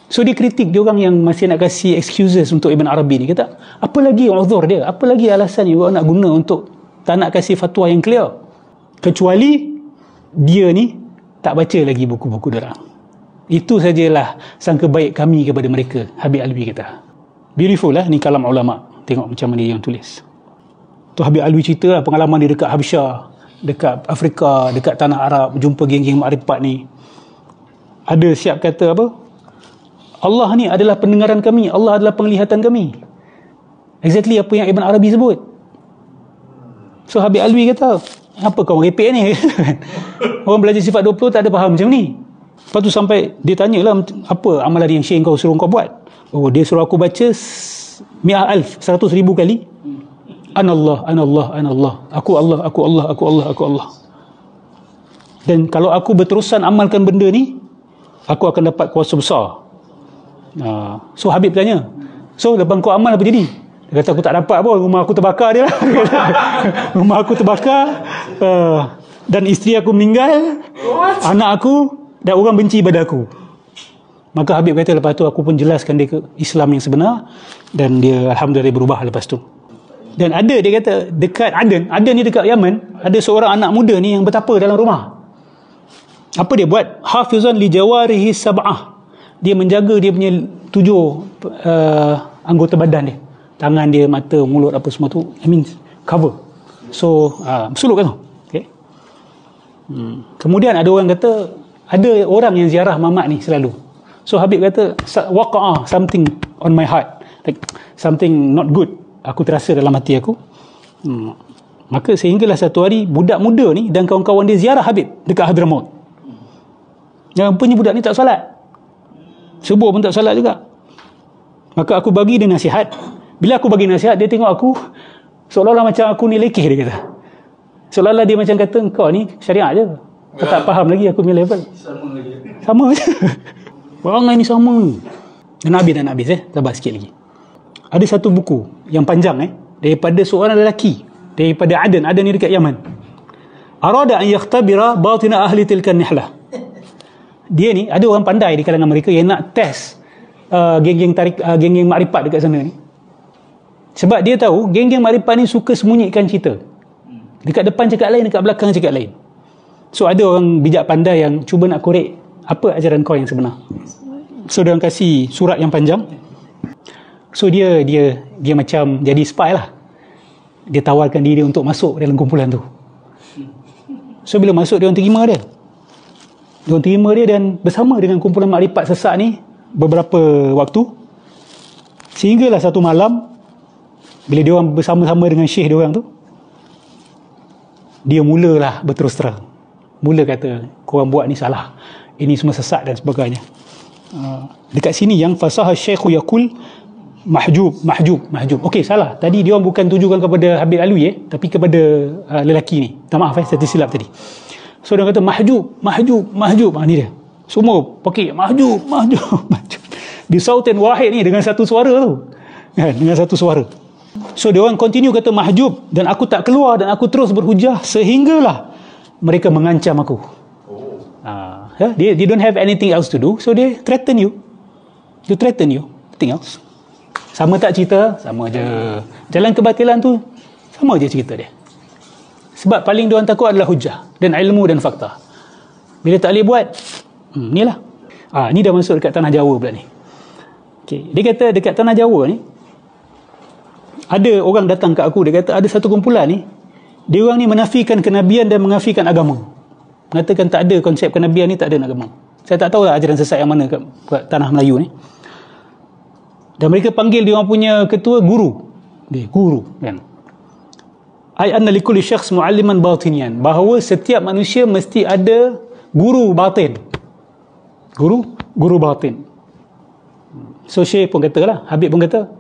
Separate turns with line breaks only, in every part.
So dia kritik dia orang yang masih nak kasih excuses untuk Ibn Arabi ni. Kata, apa lagi uzur dia? Apa lagi alasan yang nak guna untuk tak nak kasih fatwa yang clear? Kecuali dia ni tak baca lagi buku-buku dia orang. Itu sajalah sangka baik kami kepada mereka, Habib Alwi kata. Beautiful lah ni kalam ulama. Tengok macam mana dia yang tulis. Tu Habib Alwi cerita lah pengalaman dia dekat Habsyah, dekat Afrika, dekat tanah Arab, jumpa geng-geng makrifat ni. Ada siap kata apa? Allah ni adalah pendengaran kami, Allah adalah penglihatan kami. Exactly apa yang Ibn Arabi sebut. So Habib Alwi kata, apa kau repek ni? Orang belajar sifat 20 tak ada faham macam ni. Lepas tu sampai dia tanyalah, apa amalan yang Syekh kau suruh kau buat? Oh, dia suruh aku baca 100,000 kali. Anallah, anallah, anallah. Aku Allah, aku Allah, aku Allah, aku Allah. Dan kalau aku berterusan amalkan benda ni, aku akan dapat kuasa besar. So Habib tanya, so lepas kau amal apa jadi? Dia kata, aku tak dapat pun, rumah aku terbakar dia. Rumah aku terbakar, dan isteri aku meninggal, anak aku, dan orang benci pada aku. Maka Habib kata, lepas tu aku pun jelaskan dia ke Islam yang sebenar, dan dia Alhamdulillah berubah lepas tu. Dan ada, dia kata, dekat Aden ni dekat Yaman, ada seorang anak muda ni yang bertapa dalam rumah. Apa dia buat? Hafizan li jawarihi sab'ah. Dia menjaga dia punya 7 anggota badan dia. Tangan dia, mata, mulut, apa semua tu. I mean, cover. So, bersuluk kan tu. Okay. Kemudian ada orang kata, ada orang yang ziarah mamat ni selalu. So, Habib kata, waqa'a something on my heart. Like, something not good. Aku terasa dalam hati aku. Maka sehinggalah satu hari, budak muda ni dan kawan-kawan dia ziarah Habib dekat Hadramaut. Yang rupanya budak ni tak solat. Subuh pun tak solat juga. Maka aku bagi dia nasihat. Bila aku bagi nasihat, dia tengok aku seolah-olah macam aku ni lekeh, dia kata. Seolah-olah dia macam kata, kau ni syariat je, kau tak faham lagi aku punya level. Sama je. Orang ni sama. Dan nak habis sabar sikit lagi. Ada satu buku yang panjang daripada seorang lelaki daripada Aden ni dekat Yaman. Arada an yakhtabira batina ahli tilka nihlah. Dia ni ada orang pandai di kalangan mereka yang nak test geng-geng makrifat dekat sana ni. Sebab dia tahu geng-geng makrifat ni suka sembunyikan cerita. Dekat depan cakap lain, dekat belakang cakap lain. So ada orang bijak pandai yang cuba nak korek apa ajaran kau yang sebenar. So dia orang kasih surat yang panjang. So dia macam jadi spy lah. Dia tawarkan diri untuk masuk dalam kumpulan tu. So bila masuk, dia orang terima dia. Dia orang terima dia dan bersama dengan kumpulan makrifat sesak ni beberapa waktu. Sehinggalah satu malam, bila dia orang bersama-sama dengan syekh dia orang tu, dia mulalah berterus terang. Mula kata, korang buat ni salah. Ini semua sesat dan sebagainya. Dekat sini yang fasahah syekhu yakul mahjub. Okey, salah. Tadi dia orang bukan tujukan kepada Habib Alwi tapi kepada lelaki ni. Tak maaf saya tersilap tadi. So dia kata mahjub. Ni dia. Semua pakai mahjub. Di sautin wahid ni dengan satu suara tu. Dengan satu suara. So dia orang continue kata mahjub dan aku tak keluar dan aku terus berhujah sehinggalah mereka mengancam aku. They don't have anything else to do, so they threaten you. Nothing else. Sama tak cerita? Sama je. Jalan kebatilan tu sama je cerita dia. Sebab paling diorang takut adalah hujah dan ilmu dan fakta. Bila tak boleh buat, inilah. Ni dah masuk dekat tanah Jawa pula ni. Okay. Dia kata dekat tanah Jawa ni ada orang datang ke aku, dia kata ada satu kumpulan ni, dia orang ni menafikan kenabian dan menafikan agama. Mengatakan tak ada konsep kenabian ni, tak ada agama. Saya tak tahu lah ajaran sesat yang mana kat tanah Melayu ni. Dan mereka panggil dia orang punya ketua guru. Dia guru kan. Ai anna likulli syakhs mualliman batinian, bahawa setiap manusia mesti ada guru batin. Guru batin. So Syekh pun katalah, Habib pun kata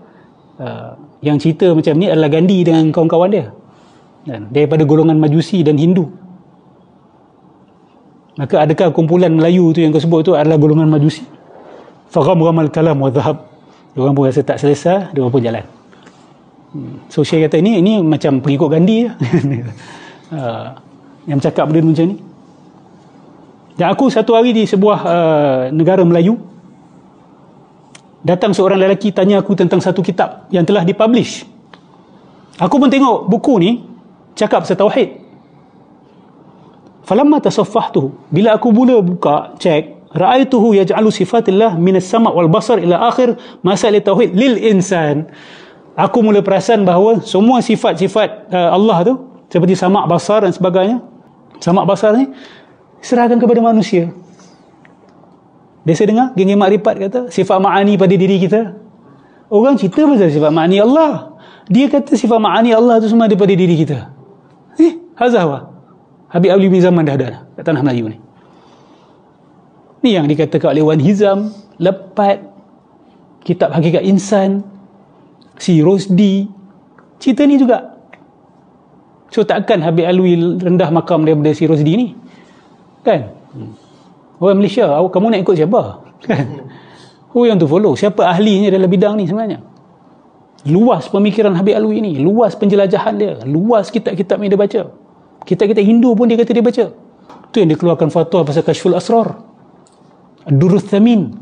yang cerita macam ni adalah Gandhi dengan kawan-kawan dia. Dan daripada golongan Majusi dan Hindu. Maka adakah kumpulan Melayu tu yang kau sebut tu adalah golongan Majusi? Faghamramal kalam wa dhahab. Diorang pun rasa tak selesa, diorang pun jalan. So Syekh kata ini macam pengikut Gandhi yang cakap benda macam ni. Dan aku satu hari di sebuah negara Melayu, Datang seorang lelaki tanya aku tentang satu kitab yang telah dipublish. Aku pun tengok buku ni cakap pasal tauhid. Falamma tasaffahtuhu, bila aku mula buka cek, ra'aituhu yaj'alu sifatillah minas sama' wal basar ila akhir masalah tauhid lil insan. Aku mula perasan bahawa semua sifat-sifat Allah tu seperti sama', basar dan sebagainya, sama' basar ni serahkan kepada manusia. Biasa dengar geng-geng makrifat kata sifat ma'ani pada diri kita. Orang cerita pasal sifat ma'ani Allah, dia kata sifat ma'ani Allah tu semua daripada diri kita. Hazahwa Habib Abli bin Zaman dah ada kat tanah Melayu ni. Ni yang dikatakan oleh Wan Hizam, Lepat, kitab Hakikat Insan, si Rosdi, cerita ni juga. So takkan Habib Alwi rendah makam daripada si Rosdi ni, kan? Orang Malaysia, kamu nak ikut siapa? Kan? Who yang tu follow? Siapa ahlinya dalam bidang ni sebenarnya? Luas pemikiran Habib Alwi ni, luas penjelajahan dia, luas kitab-kitab yang dia baca. Kitab-kitab Hindu pun dia kata dia baca. Tu yang dia keluarkan fatwa pasal Kashful Asrar, Ad-Durrus Thamin.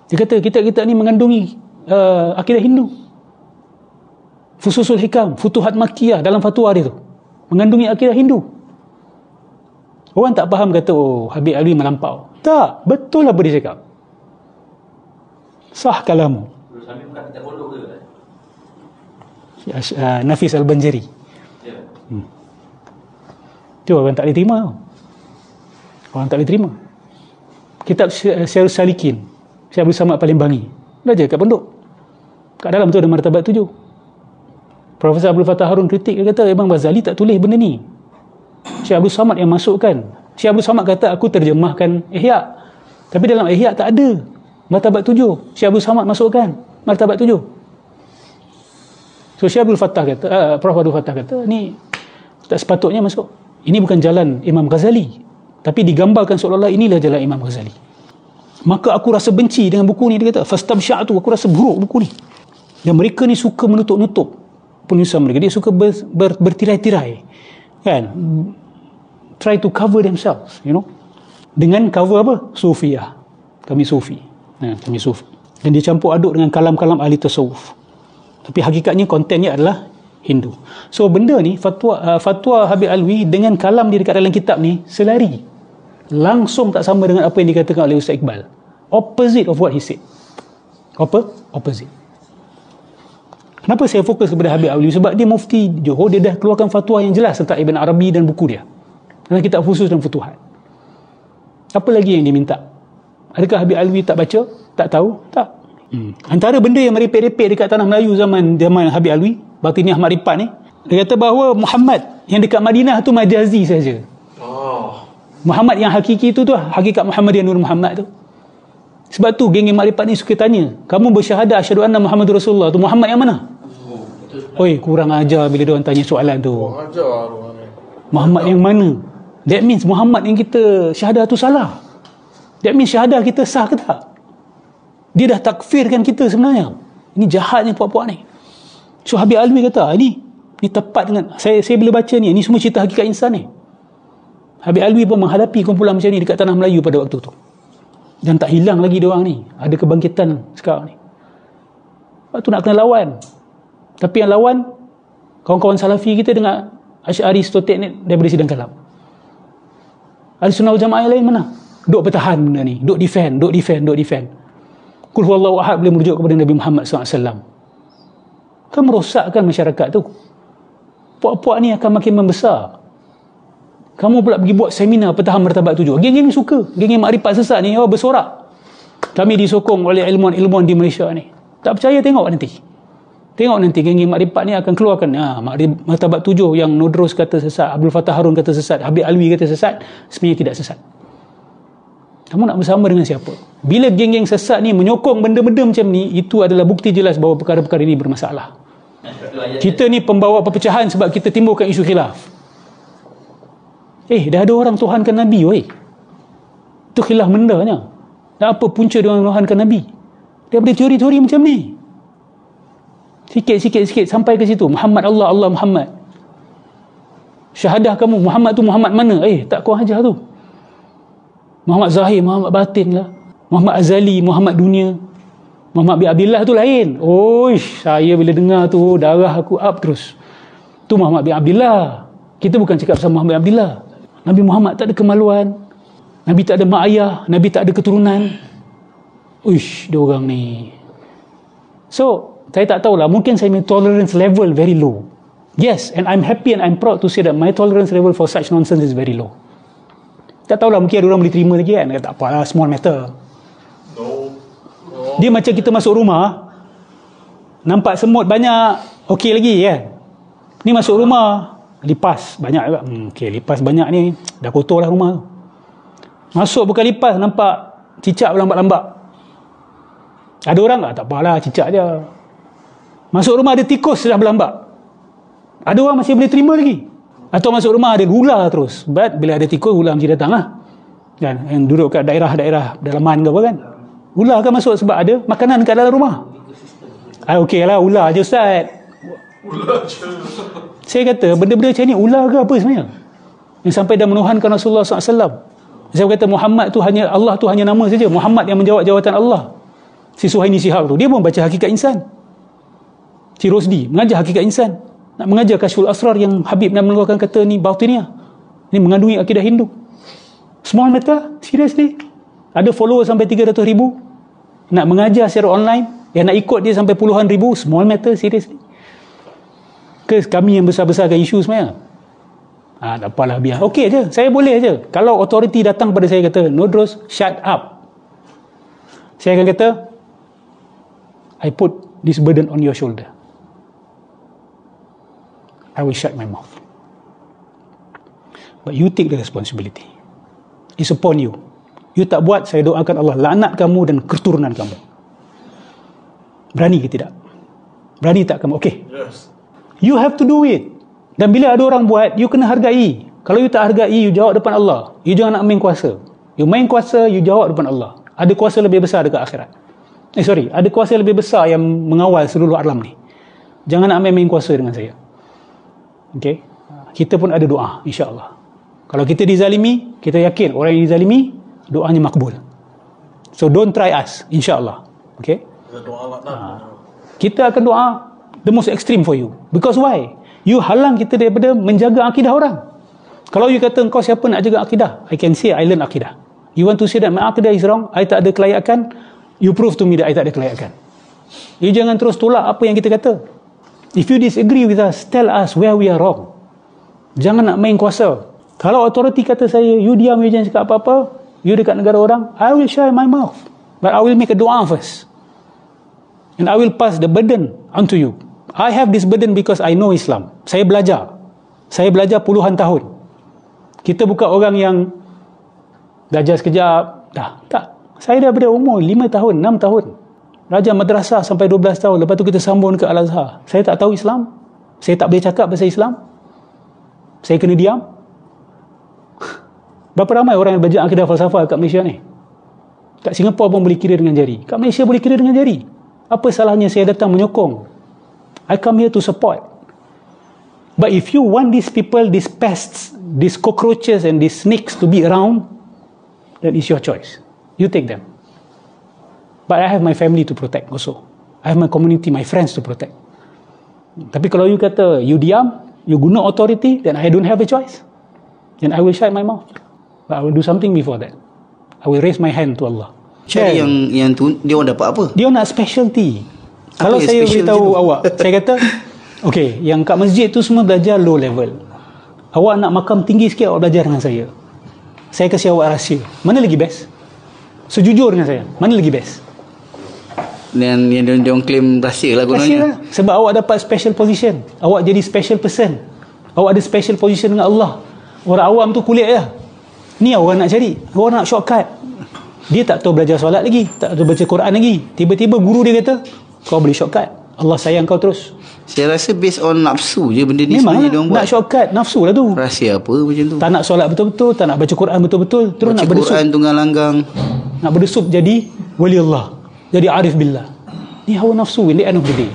Dia kata kitab-kitab ni mengandungi akidah Hindu. Fususul Hikam, Futuhat Makkiyah dalam fatwa dia tu mengandungi akidah Hindu. Orang tak faham kata, oh Habib Alwi melampau. Tak, betul apa dia cakap. Sah kalamu.
Habib bukan kita follow ke?
Nafis Al-Banjari. Ya. Tu orang tak boleh terima. Orang tak boleh terima. Kitab Syarul Salikin, Syekh Abdul Samad Palembang, belajar kat pondok. Kat dalam tu ada martabat 7. Profesor Abdul Fattah Harun kritik, dia kata Imam Ghazali tak tulis benda ni. Syekh Abdul Samad yang masukkan. Syekh Abdul Samad kata aku terjemahkan Ihya, tapi dalam Ihya tak ada martabat 7. Syekh Abdul Samad masukkan martabat 7. So Syekh Abdul Fattah kata, Prof Abdul Fattah kata ni tak sepatutnya masuk. Ini bukan jalan Imam Ghazali, tapi digambarkan seolah-olah inilah jalan Imam Ghazali. Maka aku rasa benci dengan buku ni, dia kata fastabsya'tu, aku rasa buruk buku ni. Dan mereka ni suka menutup-nutup penulisan mereka. Dia suka bertirai-tirai, kan, try to cover themselves, dengan cover apa? Sufiyah, kami Sufi, kami Sufi. Dan dia campur aduk dengan kalam-kalam ahli tasawuf, tapi hakikatnya kontennya adalah Hindu. So benda ni, fatwa Habib Alwi dengan kalam dia dekat dalam kitab ni selari, langsung tak sama dengan apa yang dikatakan oleh Ustaz Iqbal. Opposite of what he said. Opposite. Kenapa saya fokus kepada Habib Alwi? Sebab dia mufti Johor, dia dah keluarkan fatwa yang jelas tentang Ibn Arabi dan buku dia dalam kitab Fusus dan Futuhat. Apa lagi yang dia minta? Adakah Habib Alwi tak baca? Tak tahu? Tak. Antara benda yang merepek-repek dekat tanah Melayu zaman Habib Alwi, Batiniah Makrifat ni, dia kata bahawa Muhammad yang dekat Madinah tu majazi saja. Muhammad yang hakiki tu hakikat Muhammadiyah Nur Muhammad tu. Sebab tu geng-geng makrifat ni suka tanya, kamu bersyahadah asyhadu anna Muhammadur Rasulullah tu, Muhammad yang mana? Oi, kurang ajar bila diorang tanya soalan tu. Muhammad yang mana? That means Muhammad yang kita syahadah tu salah. That means syahadah kita sah ke tak? Dia dah takfirkan kita sebenarnya. Ini jahatnya puak-puak ni. So Habib Alwi kata, ni tepat dengan saya bila baca ni semua cerita hakikat insan ni. Habib Alwi pun menghadapi kumpulan macam ni dekat tanah Melayu pada waktu tu. Dan tak hilang lagi diorang ni. Ada kebangkitan sekarang ni. Waktu nak kena lawan. Tapi yang lawan kawan-kawan Salafi kita dengan Asy'ari Stotek ni daripada sidang kalam. Ahli Sunnah wal Jamaah lain mana? Duk bertahan benda ni, duk defend. Qul huwallahu ahad boleh merujuk kepada Nabi Muhammad SAW. Kan merosakkan masyarakat tu. Puak-puak ni akan makin membesar. Kamu pula pergi buat seminar pertahan martabat 7. Geng-geng ni suka. Geng-geng makrifat sesat ni bersorak. Kami disokong oleh ilmuwan-ilmuwan di Malaysia ni. Tak percaya, tengok nanti. Tengok nanti geng-geng makrifat ni akan keluarkan martabat 7 yang Nodros kata sesat, Abdul Fattah Harun kata sesat, Habib Alwi kata sesat, sebenarnya tidak sesat. Kamu nak bersama dengan siapa? Bila geng-geng sesat ni menyokong benda-benda macam ni, itu adalah bukti jelas bahawa perkara-perkara ini bermasalah. Kita ni pembawa perpecahan sebab kita timbulkan isu khilaf. Dah ada orang tuhankan Nabi, itu khilaf mendanya. Dan apa punca dia orang tuhankan Nabi? Daripada teori-teori macam ni. Sikit sampai ke situ. Muhammad Allah, Allah Muhammad. Syahadah kamu, Muhammad tu Muhammad mana? Tak kau ajar tu. Muhammad Zahir, Muhammad Batin lah. Muhammad Azali, Muhammad Dunia. Muhammad bin Abdullah tu lain. Oish, saya bila dengar tu darah aku up terus. Tu Muhammad bin Abdullah. Kita bukan cakap pasal Muhammad bin Abdullah. Nabi Muhammad tak ada kemaluan. Nabi tak ada mak ayah. Nabi tak ada keturunan. Uish, dia orang ni. So, saya tak tahulah. Mungkin saya punya tolerance level very low. Yes, and I'm happy and I'm proud to say that my tolerance level for such nonsense is very low. Tak tahulah, mungkin ada orang boleh terima lagi kan. Tak apalah, small matter. Dia macam kita masuk rumah, nampak semut banyak, okey lagi kan. Ni masuk rumah, lipas banyak juga. Okey, lipas banyak ni, dah kotor lah rumah tu. Masuk bukan lipas, nampak cicak berlambak-lambak. Ada orang tak apalah, cicak je. Masuk rumah ada tikus dah berlambak. Ada orang masih boleh terima lagi. Atau masuk rumah ada ular terus. But bila ada tikus, ular mesti datang lah. Dan yang duduk kat daerah-daerah dalaman ke apa kan. Ular akan masuk sebab ada makanan kat dalam rumah. Okey lah, ular je Ustaz. Ular je. Saya kata, benda-benda macam ni ular ke apa sebenarnya? Yang sampai dah menuhankan Rasulullah SAW. Saya kata Muhammad tu hanya, Allah tu hanya nama saja. Muhammad yang menjawab jawatan Allah. Si Suhaini Shihab tu, dia pun baca Hakikat Insan. Si Rosdi mengajar Hakikat Insan, nak mengajar Kashful Asrar yang Habib nak mengeluarkan kata ni Batiniyah. Ini mengandungi akidah Hindu. Small matter, seriously. Ada follower sampai 300,000, nak mengajar secara online, yang nak ikut dia sampai puluhan ribu. Small matter, seriously. Ke kami yang besar-besarkan isu sebenarnya? Tak apalah, biar. Okey je, saya boleh je. Kalau authority datang pada saya kata, Nodros, shut up, saya akan kata, I put this burden on your shoulder. I will shut my mouth. But you take the responsibility. It's upon you. You tak buat, saya doakan Allah laknat kamu dan keturunan kamu. Berani ke tidak? Berani tak kamu? Okay. Yes. You have to do it. Dan bila ada orang buat, you kena hargai. Kalau you tak hargai, you jawab depan Allah. You jangan nak main kuasa. You main kuasa, you jawab depan Allah. Ada kuasa lebih besar dekat akhirat. Ada kuasa lebih besar yang mengawal seluruh alam ni. Jangan nak main kuasa dengan saya. Okay. Kita pun ada doa, insya-Allah. Kalau kita dizalimi, kita yakin orang yang dizalimi, doanya makbul. So don't try us, insya-Allah. Okay. Kita akan doa the most extreme for you. Because why? You halang kita daripada menjaga akidah orang. Kalau you kata kau siapa nak jaga akidah, I can say I learn akidah. You want to say that my akidah is wrong, I tak ada kelayakan, you prove to me that I tak ada kelayakan. You jangan terus tolak apa yang kita kata. If you disagree with us, tell us where we are wrong. Jangan nak main kuasa. Kalau authority kata saya, you diam, you jangan cakap apa-apa, you dekat negara orang, I will shut my mouth. But I will make a doa first. And I will pass the burden onto you. I have this burden because I know Islam. Saya belajar. Saya belajar puluhan tahun. Kita bukan orang yang belajar sekejap. Tak. Saya dah daripada umur 5 tahun, 6 tahun. Belajar madrasah sampai 12 tahun. Lepas tu kita sambung ke Al-Azhar. Saya tak tahu Islam. Saya tak boleh cakap pasal Islam. Saya kena diam. Berapa ramai orang yang belajar akidah falsafah kat Malaysia ni? Kat Singapura pun boleh kira dengan jari. Kat Malaysia boleh kira dengan jari. Apa salahnya saya datang menyokong? I come here to support. But if you want these people, these pests, these cockroaches and these snakes to be around, then it's your choice. You take them. But I have my family to protect also. I have my community, my friends to protect. Tapi kalau you kata, you diam, you guna authority, then I don't have a choice. Then I will shut my mouth. But I will do something before that. I will raise my hand to Allah.
Cari yang tu, dia orang dapat apa?
Dia nak specialty. Kalau saya beritahu awak, saya kata, okay, yang kat masjid tu semua belajar low level. Awak nak makam tinggi sikit, awak belajar dengan saya. Saya kasih awak rahsia. Mana lagi best? Sejujur dengan saya, mana lagi best?
Dan yang dia orang claim rahsia lah gunanya.
Sebab awak dapat special position. Awak jadi special person. Awak ada special position dengan Allah. Orang awam tu kulit je. Ni orang nak cari. Orang nak shortcut. Dia tak tahu belajar solat lagi, tak tahu baca Quran lagi. Tiba-tiba guru dia kata, kau boleh shortcut. Allah sayang kau terus.
Saya rasa based on nafsu je benda ni.
Memang
sebenarnya dia orang buat.
Nak shortcut, nafsu lah tu.
Rahsia apa macam tu.
Tak nak solat betul-betul, tak nak baca Quran betul-betul, terus
baca
nak berdesuk.
Quran tunggang langgang.
Nak berdesuk jadi wali Allah, jadi arif billah. Ni hawa nafsu in the end of the day.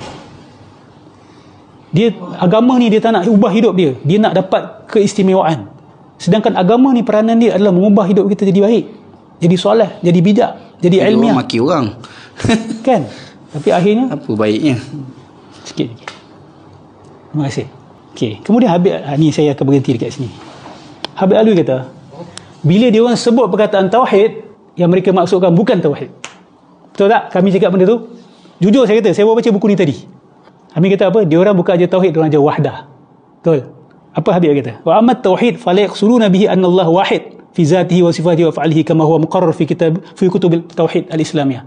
Dia agama ni dia tak nak ubah hidup dia. Dia nak dapat keistimewaan. Sedangkan agama ni peranan dia adalah mengubah hidup kita jadi baik, jadi soleh, jadi bijak, jadi ilmiah.
Orang maki orang.
Kan? Tapi akhirnya
Apa baiknya?
sikit lagi. Terima kasih. Okey, kemudian Habib ni saya akan berhenti dekat sini. Habib Alwi kata, bila dia orang sebut perkataan tauhid, yang mereka maksudkan bukan tauhid. Betul tak? Kami cakap benda tu. Jujur saya kata, saya baru baca buku ni tadi. Habib kata apa? Dia orang bukan aja tauhid, dia orang aja wahdah. Betul. Apa Habib kata? Wa amma tauhid fala yaqsuluna bihi anna Allah wahid fi zatihi wa sifatihi wa af'alihi kama huwa muqarrar fi kutub tauhid al-islamiyah.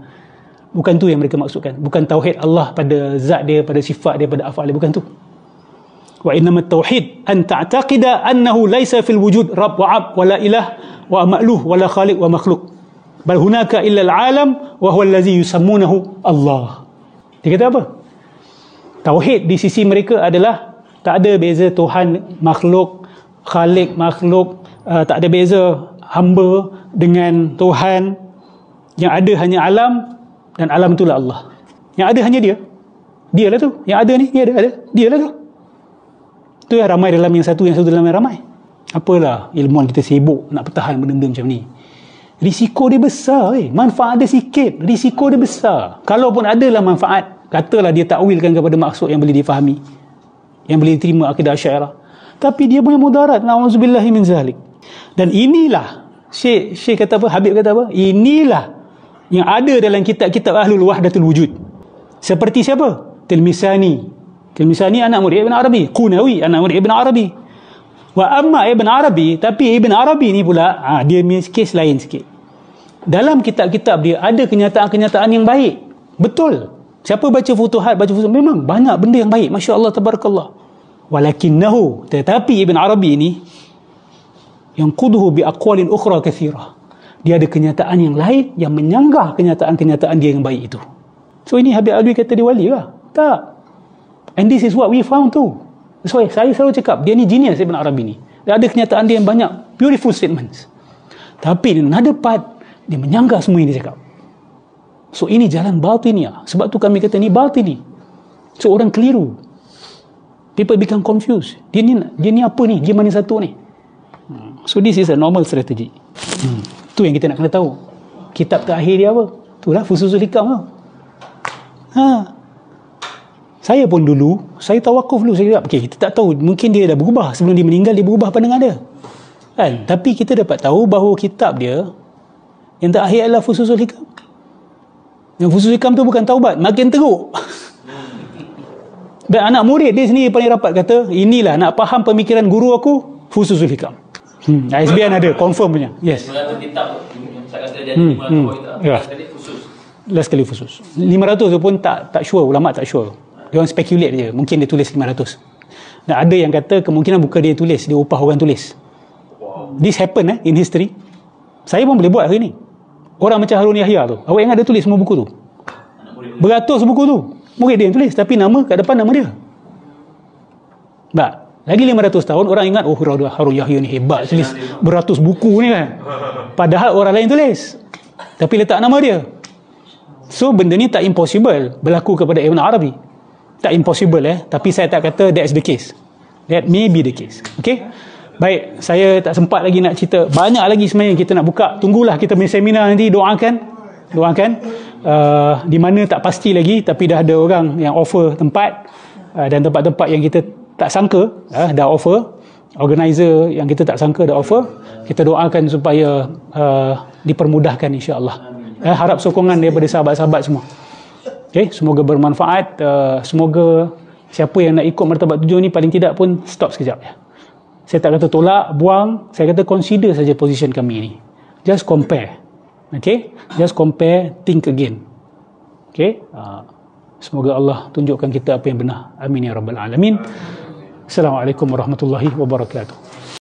Bukan tu yang mereka maksudkan. Bukan tauhid Allah pada zat dia, pada sifat dia, pada af'al dia, bukan tu. Wa innama tauhid an ta'taqida annahu laysa fil wujud rabb wa 'abd wa la ilah wa ma'luh wa la khaliq wa makhluq. Bal hunaka illa al-'alam wa huwa allazi yusammunahu Allah. Dia kata apa? Tauhid di sisi mereka adalah tak ada beza Tuhan makhluk, khalik makhluk, tak ada beza hamba dengan Tuhan. Yang ada hanya alam, dan alam itulah Allah. Yang ada hanya dia. Dialah tu. Yang ada ni, ada. Dialah tu. Tu yang ramai dalam yang satu dalam yang ramai. Apalah ilmuwan kita sibuk nak pertahan benda-benda macam ni. Risiko dia besar. Manfaat dia sikit, risiko dia besar. Kalaupun adalah manfaat, katalah dia takwilkan kepada maksud yang boleh difahami, yang boleh diterima akidah Asy'ariyah, tapi dia punya mudarat, na'udzubillahi min zalik. Dan inilah Syekh kata apa, Habib kata apa, inilah yang ada dalam kitab-kitab Ahlul Wahdatul Wujud. Seperti siapa? Tilmisani anak murid Ibn Arabi, Qunawi anak murid Ibn Arabi. Wa amma Ibn Arabi, tapi Ibn Arabi ni pula dia punya kes lain sikit. Dalam kitab-kitab dia ada kenyataan-kenyataan yang baik. Betul. Siapa baca Futuhat, memang banyak benda yang baik, masya-Allah tabarakallah. Walakinnahu, tetapi Ibn Arabi ni yang quduhu bi aqwalin ukhra kathirah. Dia ada kenyataan yang lain yang menyanggah kenyataan-kenyataan dia yang baik itu. So ini Habib Alwi kata dia wali lah? Tak. And this is what we found too. So saya selalu cakap, dia ni genius Ibn Arabi ni. Dia ada kenyataan dia yang banyak, beautiful statements. Tapi in another part, dia menyanggah semua yang dia cakap. So ini jalan batiniah. Sebab tu kami kata ni batini. So orang keliru. People become confused. Dia ni apa ni? Dia mana satu ni? So this is a normal strategy. Tu yang kita nak kena tahu. Kitab terakhir dia apa? Itulah Fususul Hikam tu. Saya pun dulu, saya tawakuf dulu. Saya cakap, okay, kita tak tahu. Mungkin dia dah berubah. Sebelum dia meninggal, dia berubah pandangan dia. Kan? Tapi kita dapat tahu bahawa kitab dia yang terakhir adalah Fususul Hikam. Yang Fususul Hikam tu bukan taubat, makin teruk. Dan anak murid dia sendiri paling rapat kata, inilah nak faham pemikiran guru aku, Fususul Hikam. ISBN ada, confirm punya. Yes.
500 kitab saya kata jadi 500
ya.
sekali khusus.
Last kali khusus. 500 tu pun tak sure, ulama tak sure. Dia orang speculate je, mungkin dia tulis 500. Dan ada yang kata kemungkinan bukan dia tulis, dia upah orang tulis. This happen in history. Saya pun boleh buat hari ni. Orang macam Harun Yahya tu, awak ingat dia tulis semua buku tu? Beratus buku tu, murid dia yang tulis, tapi nama kat depan nama dia. Tak? Lagi 500 tahun orang ingat, oh Harun Yahya ni hebat, tulis beratus buku ni kan. Padahal orang lain tulis, tapi letak nama dia. So benda ni tak impossible berlaku kepada Ibn Arabi. Tak impossible tapi saya tak kata that's the case. That may be the case. Okay? Baik, saya tak sempat lagi nak cerita. Banyak lagi sebenarnya kita nak buka. Tunggulah kita punya seminar nanti, doakan. Di mana tak pasti lagi, tapi dah ada orang yang offer tempat, dan tempat-tempat yang kita tak sangka dah offer. Organizer yang kita tak sangka dah offer. Kita doakan supaya dipermudahkan, insya-Allah. Harap sokongan daripada sahabat-sahabat semua. Okay, semoga bermanfaat. Semoga siapa yang nak ikut Martabat 7 ni paling tidak pun stop sekejap ya. Saya tak kata tolak, buang. Saya kata consider saja position kami ni. Just compare. Okay, just compare, think again. Okay, semoga Allah tunjukkan kita apa yang benar. Amin ya rabbal alamin. Assalamualaikum warahmatullahi wabarakatuh.